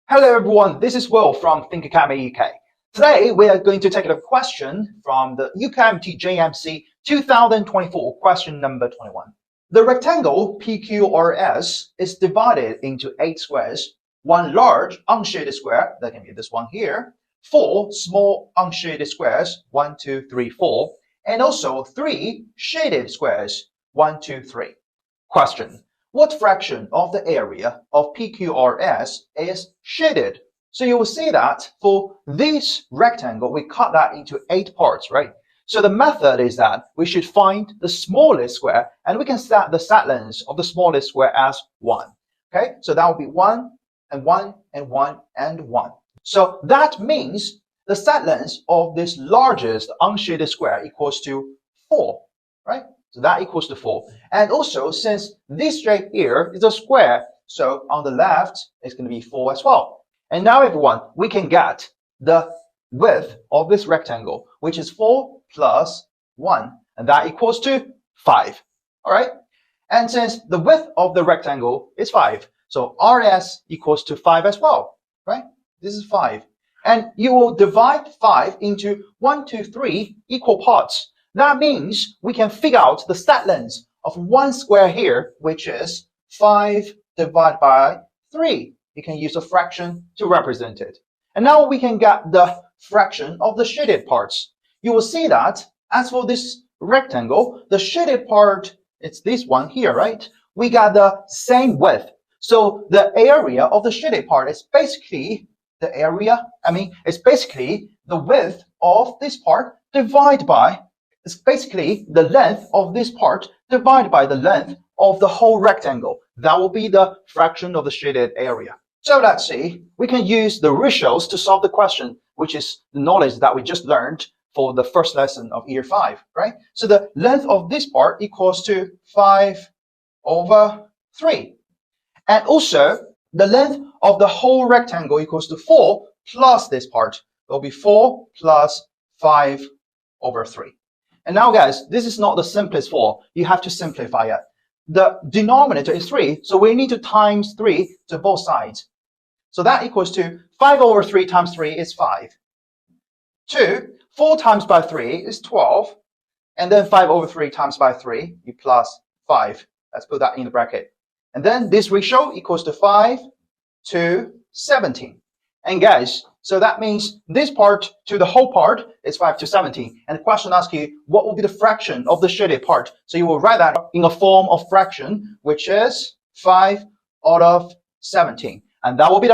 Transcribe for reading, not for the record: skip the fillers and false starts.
Hello everyone, this is Will from Think Academy UK. Today we are going to take a question from the UKMT JMC 2024, question number 21. The rectangle PQRS is divided into 8 squares, one large unshaded square, that can be this one here, 4 small unshaded squares, 1, 2, 3, 4, and also 3 shaded squares, 1, 2, 3. Question. What fraction of the area of PQRS is shaded? So you will see that for this rectangle, we cut that into 8 parts, right? So the method is that we should find the smallest square, and we can set the set length of the smallest square as 1. Okay, so that will be 1 and 1 and 1 and 1. So that means the set length of this largest unshaded square equals to 4, right? So that equals to 4. And also, since this shape here is a square, so on the left, it's going to be 4 as well. And now, everyone, we can get the width of this rectangle, which is 4 plus 1, and that equals to 5. All right? And since the width of the rectangle is 5, so RS equals to 5 as well, right? This is 5. And you will divide 5 into 1, 2, 3 equal parts. That means we can figure out the set length of one square here, which is 5 divided by 3. You can use a fraction to represent it. And now we can get the fraction of the shaded parts. You will see that as for this rectangle, the shaded part, it's this one here, right? We got the same width. So the area of the shaded part is basically the area, it's basically the width of this part divided by it's basically the length of this part divided by the length of the whole rectangle. That will be the fraction of the shaded area. So let's see, we can use the ratios to solve the question, which is the knowledge that we just learned for the first lesson of year 5, right? So the length of this part equals to 5 over 3. And also, the length of the whole rectangle equals to 4 plus this part. It will be 4 plus 5 over 3. And now, guys, this is not the simplest 4. You have to simplify it. The denominator is 3, so we need to times 3 to both sides. So that equals to 5 over 3 times 3 is 5. 2, 4 times by 3 is 12. And then 5 over 3 times by 3, you plus 5. Let's put that in the bracket. And then this ratio equals to 5 to 17. And guys, so that means this part to the whole part is 5 to 17. And the question asks you, what will be the fraction of the shaded part? So you will write that in a form of fraction, which is 5 out of 17. And that will be the